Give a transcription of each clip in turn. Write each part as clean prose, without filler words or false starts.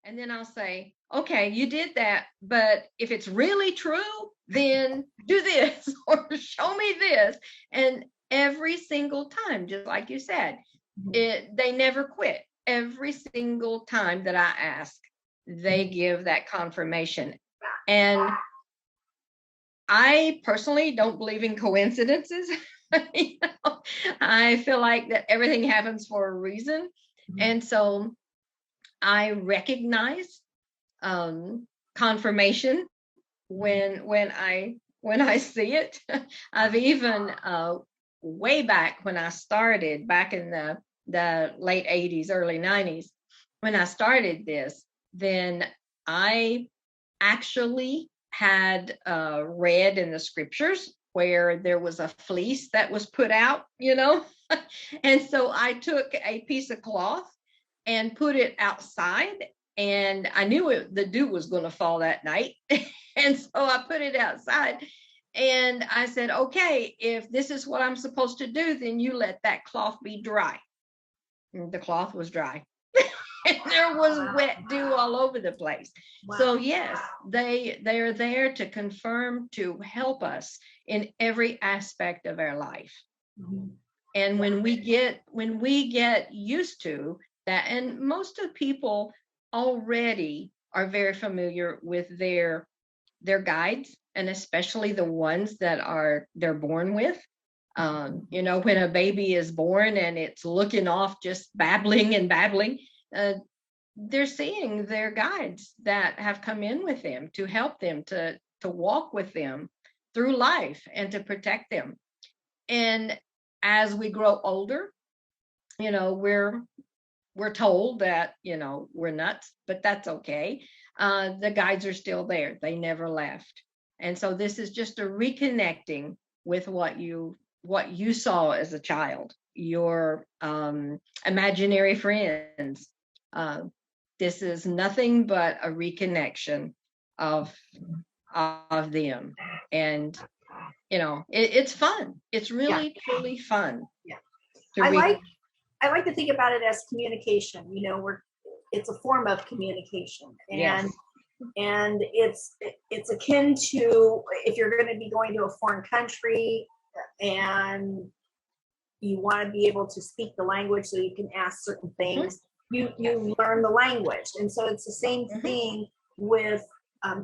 And then I'll say, okay, you did that, but if it's really true, then do this or show me this. And every single time, just like you said, they never quit. Every single time that I ask, they give that confirmation. And I personally don't believe in coincidences. I feel like that everything happens for a reason. And so I recognize confirmation when I see it. I've even way back when I started, back in the late 80s, early 90s, when I started this, then I actually had read in the scriptures where there was a fleece that was put out, and so I took a piece of cloth and put it outside, and I knew the dew was going to fall that night. And so I put it outside, and I said, okay, if this is what I'm supposed to do, then you let that cloth be dry. And the cloth was dry. And there was wet dew all over the place. Wow. So yes, they are there to confirm, to help us in every aspect of our life. Mm-hmm. And when we get used to that, and most of people already are very familiar with their guides, and especially the ones that they're born with. When a baby is born and it's looking off, just babbling and babbling, they're seeing their guides that have come in with them to help them, to walk with them through life and to protect them. And as we grow older, we're told that, we're nuts, but that's okay. The guides are still there. They never left. And so this is just a reconnecting with what you saw as a child, your imaginary friends. This is nothing but a reconnection of them. And, it's fun. It's really, truly fun. Yeah. I like to think about it as communication. It's a form of communication, and yes. And it's akin to if you're going to be going to a foreign country and you want to be able to speak the language so you can ask certain things. Mm-hmm. You learn the language, and so it's the same thing with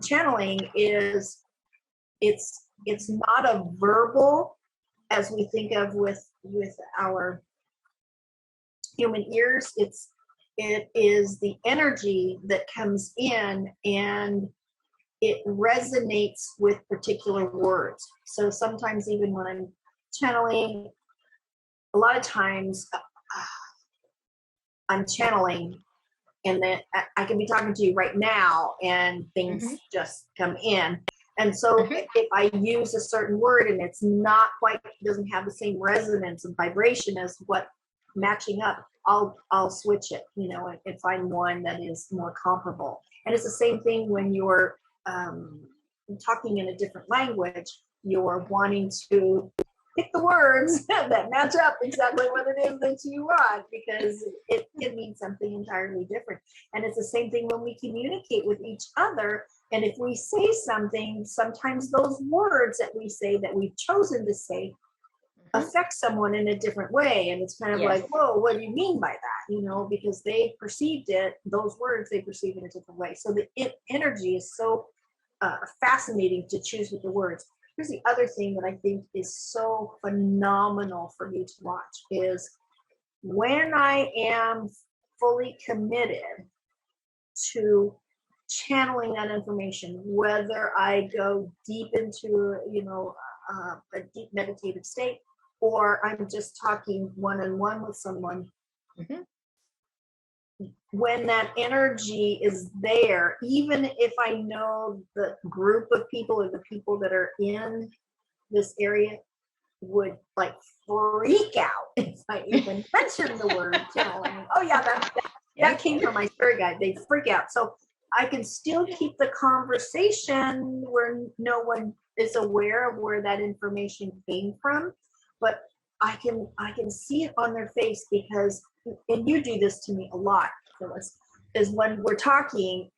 channeling. It's not a verbal as we think of with our human ears. It is the energy that comes in, and it resonates with particular words. So sometimes even when I'm channeling, a lot of times I'm channeling, and then I can be talking to you right now and things just come in. And so if I use a certain word and it's not quite, doesn't have the same resonance and vibration as what matching up, I'll switch it, and find one that is more comparable. And it's the same thing when you're talking in a different language. You're wanting to pick the words that match up exactly what it is that you want, because it means something entirely different. And it's the same thing when we communicate with each other. And if we say something, sometimes those words that we say, that we've chosen to say, affect someone in a different way. And it's kind of like, whoa, what do you mean by that? Because they perceived it, those words, they perceive in a different way. So the energy is so fascinating to choose with the words. Here's the other thing that I think is so phenomenal for me to watch is when I am fully committed to channeling that information, whether I go deep into, a deep meditative state, or I'm just talking one-on-one with someone, when that energy is there, even if I know the group of people or the people that are in this area would like freak out if I even mention the word channeling. Oh yeah, that came from my spirit guide. They freak out. So I can still keep the conversation where no one is aware of where that information came from, but I can see it on their face, because, and you do this to me a lot, Phyllis, is when we're talking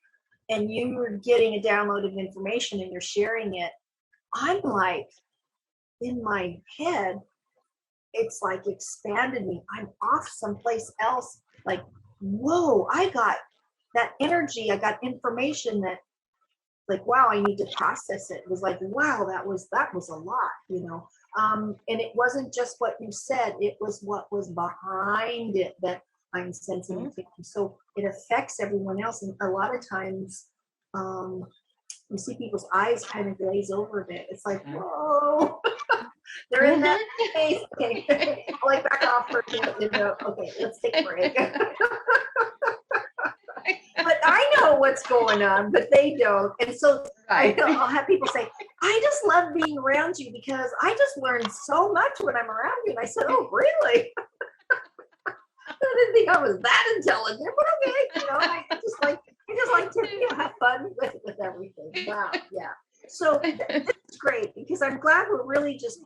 and you are getting a download of information and you're sharing it, I'm like, in my head, it's like expanded me. I'm off someplace else. Like, whoa, I got that energy. I got information that, like, wow, I need to process it. It was like, wow, that was a lot, you know. And it wasn't just what you said, it was what was behind it that I'm sensing and feeling. So it affects everyone else. And a lot of times, you see people's eyes kind of glaze over a bit. It's like, whoa, they're in that space. Okay, I'll like back off for a minute. Okay, let's take a break. But I know what's going on, but they don't. And so I'll have people say, I just love being around you because I just learned so much when I'm around you. And I said, oh, really? I didn't think I was that intelligent, but okay. You know, I just like to have fun with everything. Wow, yeah. So it's great because I'm glad we're really just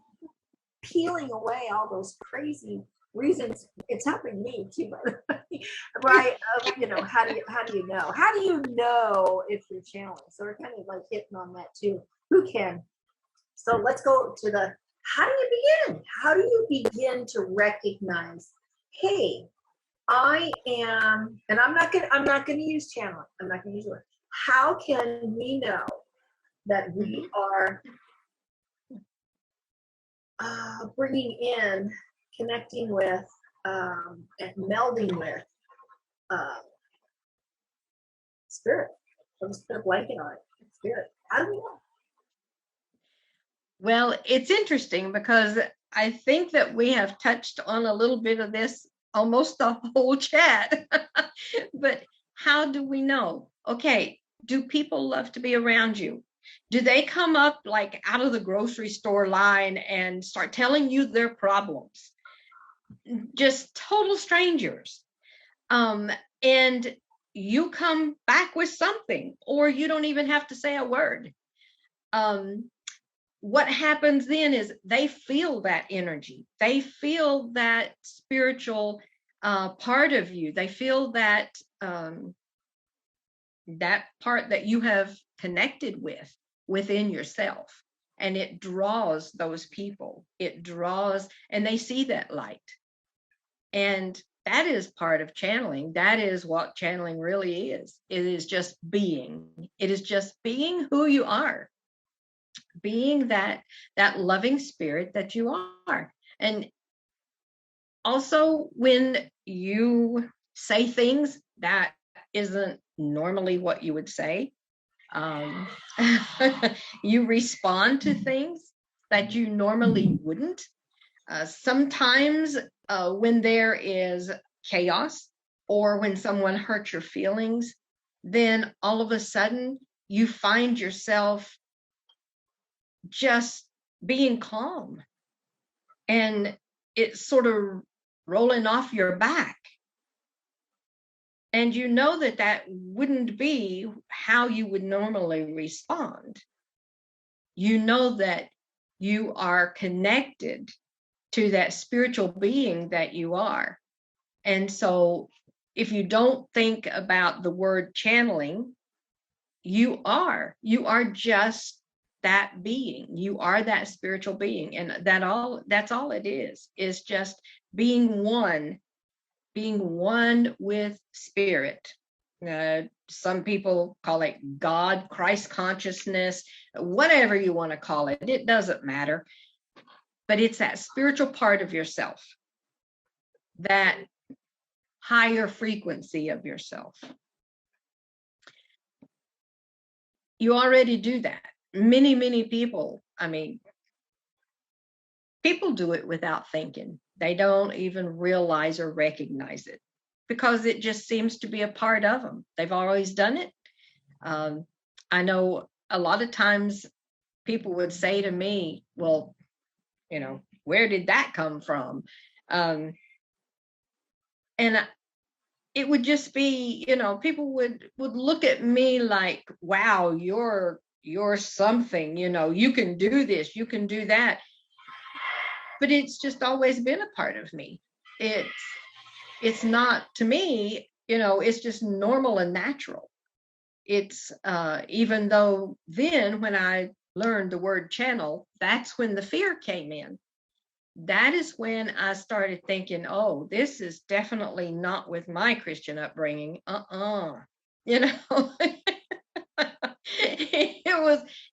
peeling away all those crazy reasons. It's helping me too, right? You know, how do you know? How do you know if you're channeling? So we're kind of like hitting on that too. Who can? So let's go to the how do you begin? How do you begin to recognize, hey, I am, and I'm not gonna use channeling. I'm not gonna use the word. How can we know that we are bringing in, connecting with, and melding with spirit? I'll just put a blanket on it. Spirit. How do we know? Well, it's interesting because I think that we have touched on a little bit of this almost the whole chat. But how do we know? Okay, do people love to be around you? Do they come up like out of the grocery store line and start telling you their problems? Just total strangers. And you come back with something, or you don't even have to say a word. What happens then is they feel that energy. They feel that spiritual part of you. They feel that that part that you have connected with within yourself. And it draws those people. It draws, and they see that light. And that is part of channeling. That is what channeling really is. It is just being. It is just being who you are. Being that loving spirit that you are. And also when you say things that isn't normally what you would say, you respond to things that you normally wouldn't. Sometimes when there is chaos or when someone hurts your feelings, then all of a sudden you find yourself just being calm and it's sort of rolling off your back. And you know that that wouldn't be how you would normally respond. You know that you are connected to that spiritual being that you are. And so if you don't think about the word channeling, you are just that being. You are that spiritual being. And that's all it is just being one with spirit. Some people call it God, Christ consciousness, whatever you want to call it. It doesn't matter. But it's that spiritual part of yourself, that higher frequency of yourself. You already do that. Many people, people do it without thinking. They don't even realize or recognize it because it just seems to be a part of them. They've always done it. I know a lot of times people would say to me, well, where did that come from? And it would just be, people would look at me like, wow, you're something, you can do this, you can do that. But it's just always been a part of me. It's not, to me, it's just normal and natural. It's even though then when I learned the word channel, that's when the fear came in. That is when I started thinking, oh, this is definitely not with my Christian upbringing.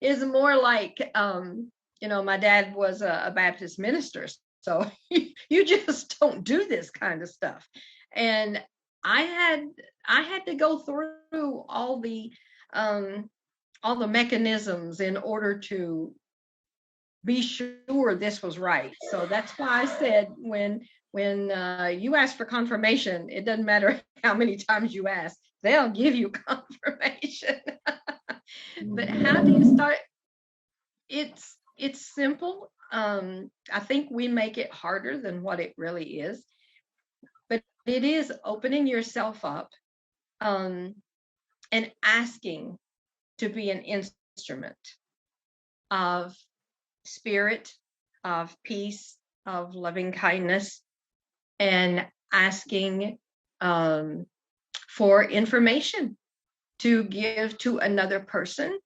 It's more like, my dad was a Baptist minister. So you just don't do this kind of stuff. And I had to go through all the mechanisms in order to be sure this was right. So that's why I said when you ask for confirmation, it doesn't matter how many times you ask, they'll give you confirmation. But how do you start? It's simple. I think we make it harder than what it really is, but it is opening yourself up and asking to be an instrument of spirit, of peace, of loving kindness, and asking for information to give to another person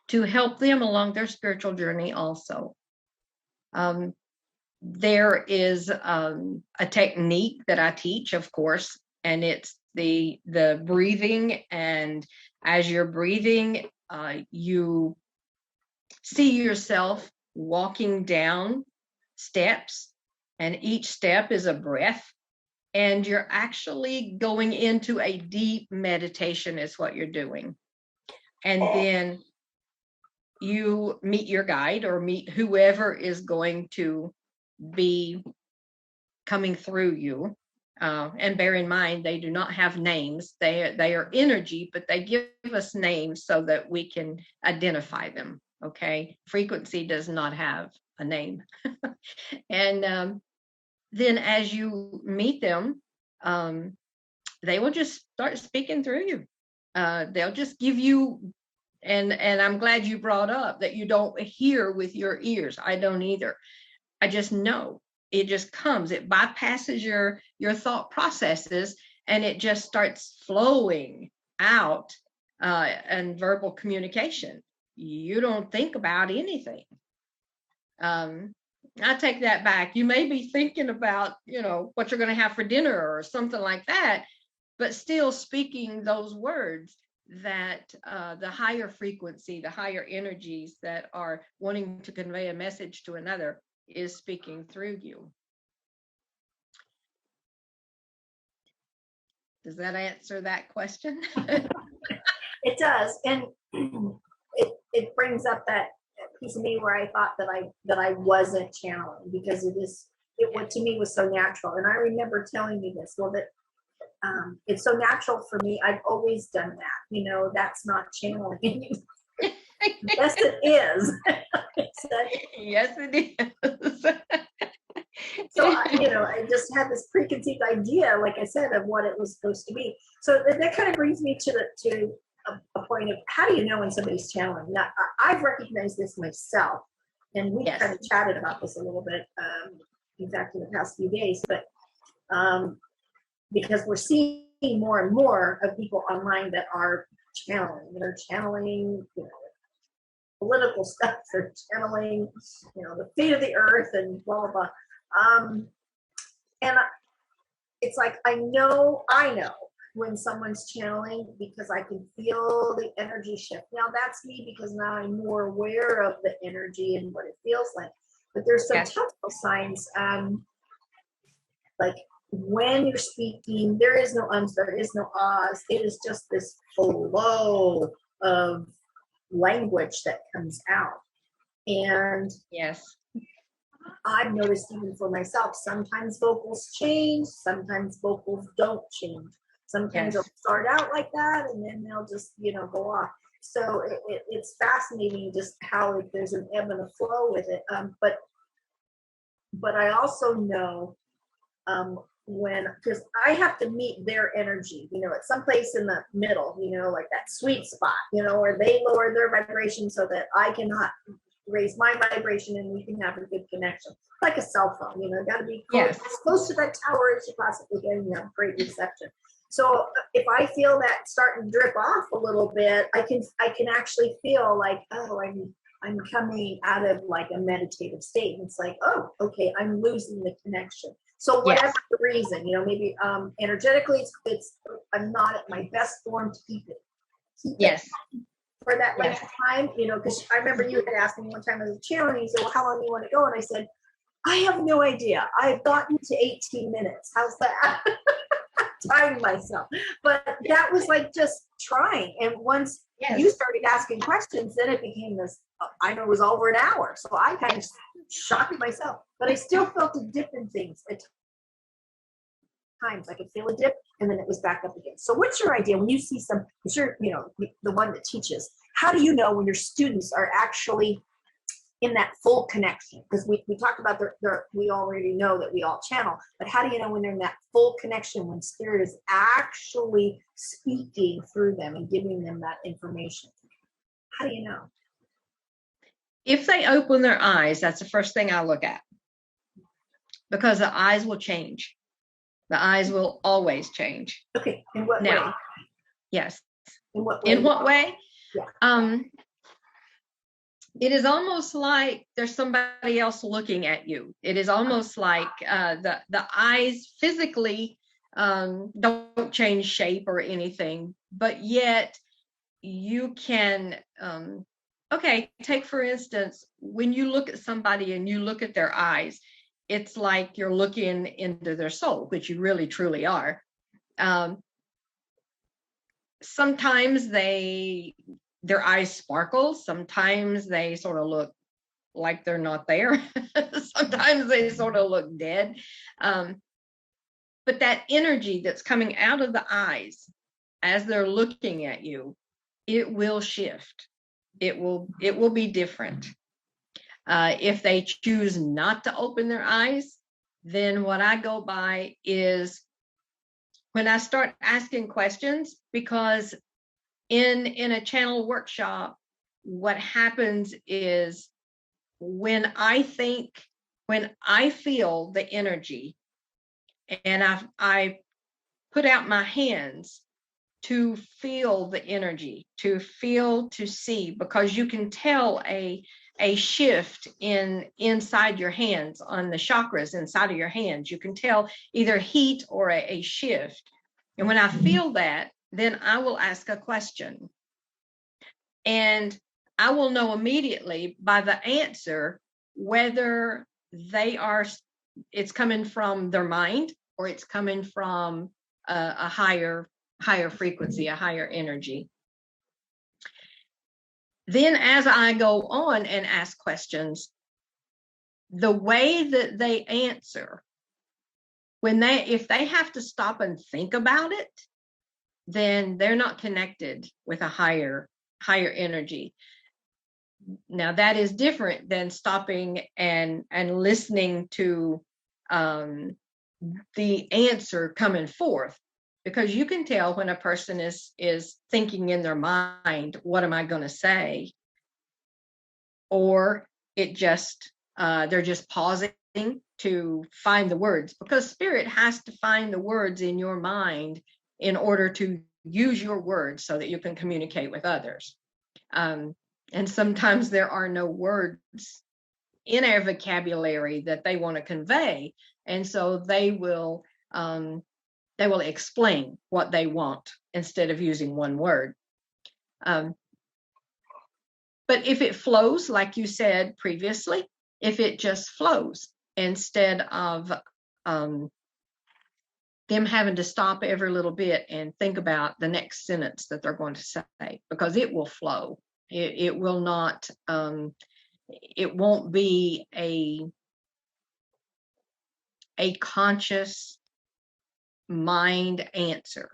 to help them along their spiritual journey also. There is a technique that I teach, of course, and it's the breathing. And as you're breathing, you see yourself walking down steps, and each step is a breath. And you're actually going into a deep meditation is what you're doing. And then you meet your guide or meet whoever is going to be coming through you. And bear in mind, they do not have names. They are energy, but they give us names so that we can identify them. Okay. Frequency does not have a name. And then as you meet them, they will just start speaking through you. They'll just give you, and I'm glad you brought up that you don't hear with your ears. I don't either. I just know. It just comes. It bypasses your thought processes, and it just starts flowing out and verbal communication. You don't think about anything. I take that back. You may be thinking about, what you're going to have for dinner or something like that, but still speaking those words that the higher frequency, the higher energies that are wanting to convey a message to another is speaking through you. Does that answer that question? It does. And it brings up that piece of me where I thought that I wasn't channeling, because what to me was so natural. And I remember telling you this, well, that it's so natural for me. I've always done that. That's not channeling. Yes, it is. Yes, it is. So, I just had this preconceived idea, like I said, of what it was supposed to be. So that kind of brings me to a point of, how do you know when somebody's channeling? Now, I've recognized this myself, and we kind of chatted about this a little bit, in fact, in the past few days, but because we're seeing more and more of people online that are channeling, political stuff, they're channeling, the fate of the earth and blah, blah, blah. And it's like, I know when someone's channeling, because I can feel the energy shift. Now that's me, because now I'm more aware of the energy and what it feels like. But there's some telltale signs, like when you're speaking, there is no ums, there is no ahs. It is just this flow of language that comes out. And I've noticed, even for myself, sometimes vocals change, sometimes vocals don't change. Sometimes they'll start out like that, and then they'll just, go off. So it's fascinating just how there's an ebb and a flow with it. But I also know because I have to meet their energy, at some place in the middle, like that sweet spot, where they lower their vibration so that I cannot raise my vibration and we can have a good connection. Like a cell phone, got to be close to that tower as you possibly can, and have great reception. So if I feel that starting to drip off a little bit, I can actually feel like, oh, I'm coming out of like a meditative state. And it's like, oh, okay, I'm losing the connection. So whatever the reason, maybe energetically, I'm not at my best form to keep it for that length of time, because I remember you had asked me one time as a channel, and you said, well, how long do you want to go? And I said, I have no idea. I've gotten to 18 minutes. How's that? Timing myself. But that was like just trying. And once you started asking questions, then it became this, I know it was over an hour. So I kind of shocked myself. But I still felt a dip in things at times. I could feel a dip and then it was back up again. So what's your idea when you see some, I'm sure, the one that teaches, how do you know when your students are actually in that full connection? Because we talked about we already know that we all channel, but how do you know when they're in that full connection, when spirit is actually speaking through them and giving them that information? How do you know? If they open their eyes, that's the first thing I look at, because the eyes will change. The eyes will always change. Okay. In what way? Yes. In what way? In what way? Yeah. It is almost like there's somebody else looking at you. It is almost like the eyes physically don't change shape or anything, but yet you can, take for instance, when you look at somebody and you look at their eyes, it's like you're looking into their soul, which you really truly are. Sometimes their eyes sparkle. Sometimes they sort of look like they're not there. Sometimes they sort of look dead. But that energy that's coming out of the eyes as they're looking at you, it will shift. It will be different. If they choose not to open their eyes, then what I go by is when I start asking questions, because in a channel workshop, what happens is when I feel the energy and I put out my hands to feel the energy, to see, because you can tell a shift inside your hands, on the chakras inside of your hands. You can tell either heat or a shift. And when I feel that, then I will ask a question. And I will know immediately by the answer whether it's coming from their mind or it's coming from a higher frequency, a higher energy. Then as I go on and ask questions, the way that they answer, if they have to stop and think about it, then they're not connected with a higher energy. Now that is different than stopping and listening to the answer coming forth, because you can tell when a person is thinking in their mind, what am I going to say? Or they're just pausing to find the words, because spirit has to find the words in your mind in order to use your words so that you can communicate with others. And sometimes there are no words in our vocabulary that they want to convey. And so they will explain what they want instead of using one word. But if it flows, like you said previously, if it just flows instead of them having to stop every little bit and think about the next sentence that they're going to say, because it will flow. It will not, it won't be a conscious mind answer,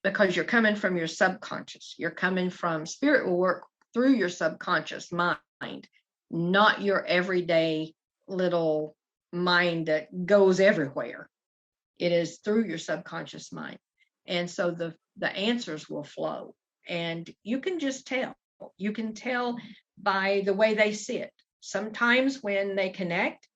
because you're coming from your subconscious. You're coming from, spirit will work through your subconscious mind, not your everyday little mind that goes everywhere. It is through your subconscious mind. And so the answers will flow. And you can just tell. You can tell by the way they sit. Sometimes when they connect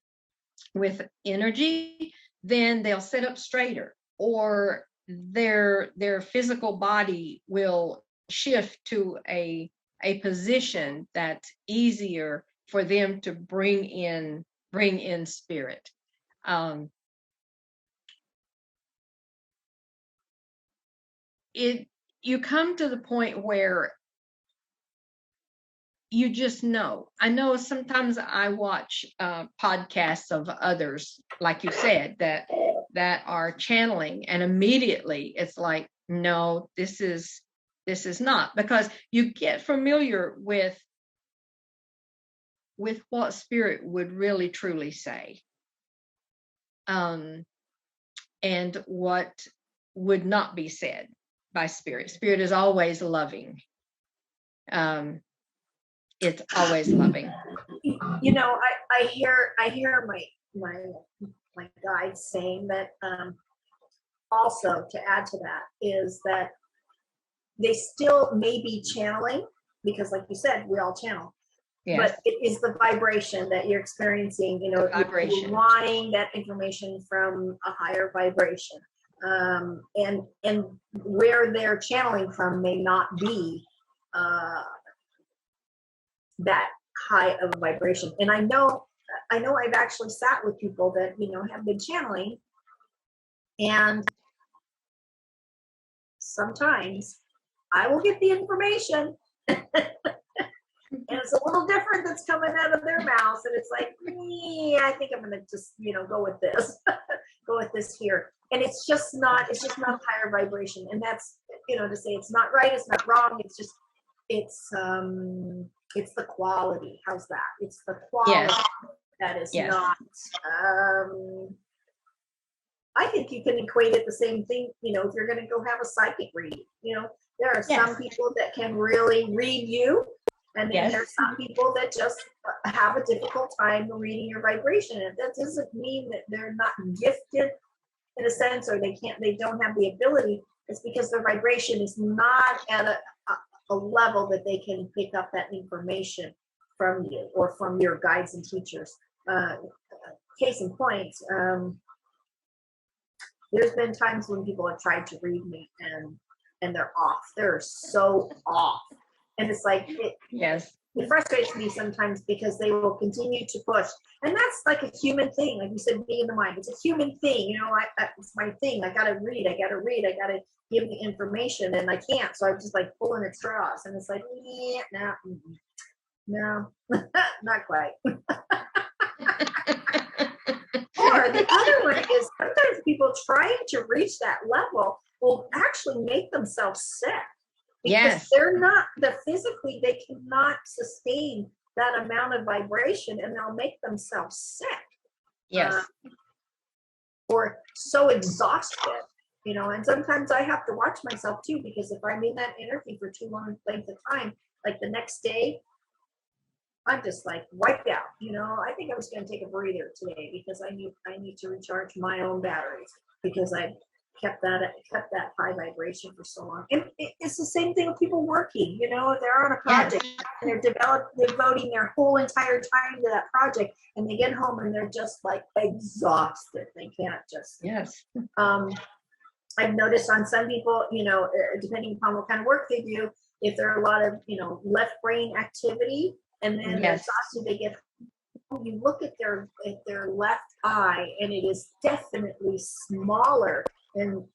with energy, then they'll sit up straighter, or their physical body will shift to a position that's easier for them to bring in spirit. You come to the point where you just know. I know sometimes I watch podcasts of others, like you said, that are channeling, and immediately it's like, no, this is not, because you get familiar with what spirit would really truly say, and what would not be said by spirit. Spirit is always loving. It's always loving. You know, I hear my guides saying that, also to add to that, is that they still may be channeling, because like you said, we all channel. Yes. But it is the vibration that you're experiencing, you know, you're wanting that information from a higher vibration. And where they're channeling from may not be that high of a vibration. And I know I've actually sat with people that, you know, have been channeling, and sometimes I will get the information and it's a little different that's coming out of their mouths, and it's like, I think I'm gonna just, you know, go with this go with this here. And it's just not higher vibration. And that's, you know, to say it's not right, it's not wrong, it's just, it's the quality. How's that? It's the quality. Yes. That is not. I think you can equate it the same thing. You know, if you're going to go have a psychic reading, you know, there are some people that can really read you, and then there's some people that just have a difficult time reading your vibration. And that doesn't mean that they're not gifted in a sense, or they don't have the ability. It's because their vibration is not at a level that they can pick up that information from you or from your guides and teachers. Case in point, there's been times when people have tried to read me and they're off. They're so off. And it's like, it frustrates me sometimes, because they will continue to push. And that's like a human thing. Like you said, being in the mind, it's a human thing. You know, it's my thing. I got to read. I got to give the information, and I can't. So I'm just like pulling at straws. And it's like, no, not quite. Or the other one is, sometimes people trying to reach that level will actually make themselves sick. Because physically, they cannot sustain that amount of vibration, and they'll make themselves sick. Yes. Or so exhausted, you know. And sometimes I have to watch myself too, because if I'm in that energy for too long length of time, like the next day, I'm just like wiped out. You know, I think I was going to take a breather today, because I need to recharge my own batteries, because I kept that high vibration for so long. And it's the same thing with people working. You know, they're on a project and they're devoting their whole entire time to that project, and they get home and they're just like exhausted. They can't just. Yes. I've noticed on some people, you know, depending upon what kind of work they do, if there are a lot of, you know, left brain activity, and then they're exhausted, they get home, you look at their left eye, and it is definitely smaller in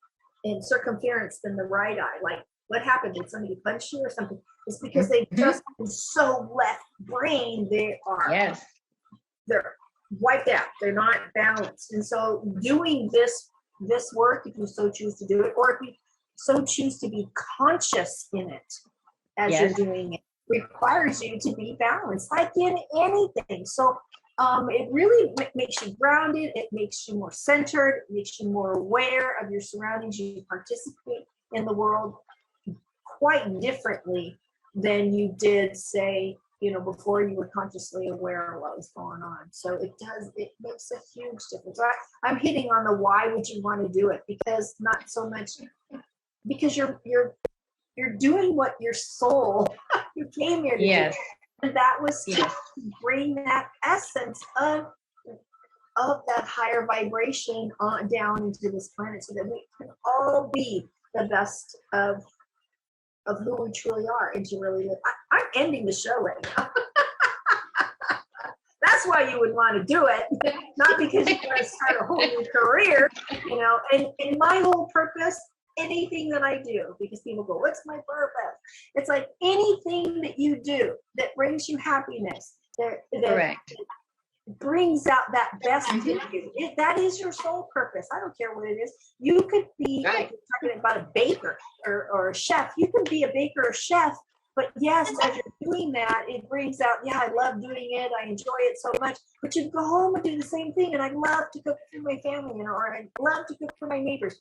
circumference than the right eye. Like, what happened? Did somebody punch you or something? It's because they just so left brain. They're wiped out. They're not balanced. And so doing this work, if you so choose to do it, or if you so choose to be conscious in it as you're doing it, requires you to be balanced, like in anything. So it really makes you grounded. It makes you more centered. It makes you more aware of your surroundings. You participate in the world quite differently than you did, say, you know, before you were consciously aware of what was going on. So it makes a huge difference. I'm hitting on the why would you want to do it, because not so much because you're doing what your soul you came here to do. And that was to bring that essence of of that higher vibration on down into this planet so that we can all be the best of who we truly are and to really live. I'm ending the show right now. That's why you would want to do it, not because you want to start a whole new career, and my whole purpose, anything that I do, because people go, what's my purpose? It's like anything that you do that brings you happiness, that Correct. brings out that best in you. That is your soul purpose. I don't care what it is. You could be like you're talking about a baker or a chef. You can be a baker or chef, but yes, as you're doing that, it brings out, I love doing it. I enjoy it so much. But you go home and do the same thing. And I love to cook for my family, or I love to cook for my neighbors.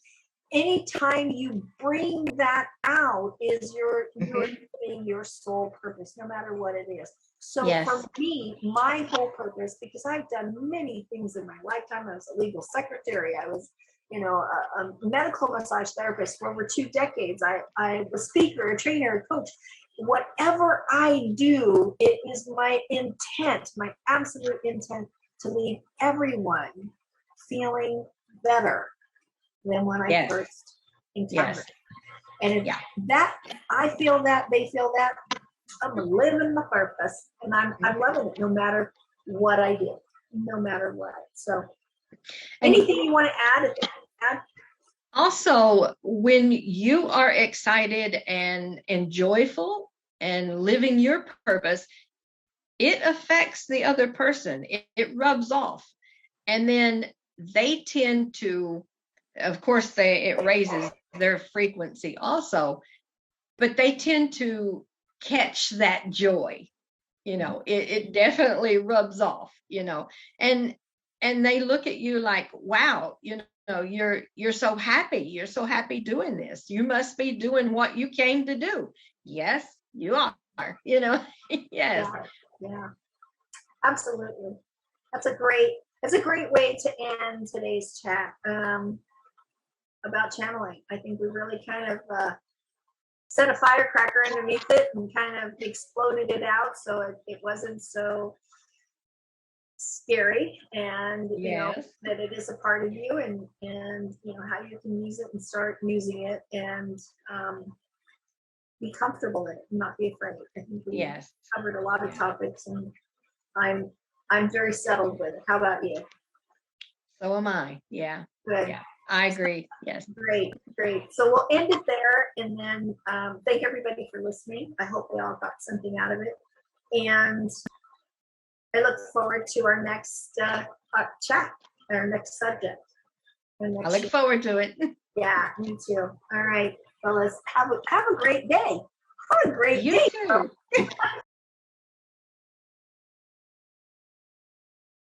Anytime you bring that out is you're doing your soul purpose, no matter what it is. So for me, my whole purpose, because I've done many things in my lifetime. I was a legal secretary. I was, a medical massage therapist for over 2 decades. I was a speaker, a trainer, a coach. Whatever I do, it is my intent, my absolute intent to leave everyone feeling better than when I first encountered. And if that I feel that, they feel that, I'm living my purpose, and I'm loving it no matter what I do, no matter what. So anything you want to add? Also, when you are excited and joyful and living your purpose, it affects the other person. It rubs off. And then they tend to, of course, it raises their frequency also, but they tend to catch that joy. It definitely rubs off, and they look at you like, wow, you're so happy. You're so happy doing this. You must be doing what you came to do. Yes, you are, yes. Yeah, absolutely. That's a great way to end today's chat about channeling. I think we really kind of set a firecracker underneath it and kind of exploded it out, so it wasn't so scary, and that it is a part of you, and how you can use it and start using it, and be comfortable in it and not be afraid. I think we covered a lot of topics, and I'm very settled with it. How about you? So am I. Yeah. Good. Yeah. I agree. Yes. Great. So we'll end it there, and then thank everybody for listening. I hope we all got something out of it, and I look forward to our next chat, our next subject. I look forward to it. Yeah, me too. All right, fellas, have a great day. Have a great day. You too.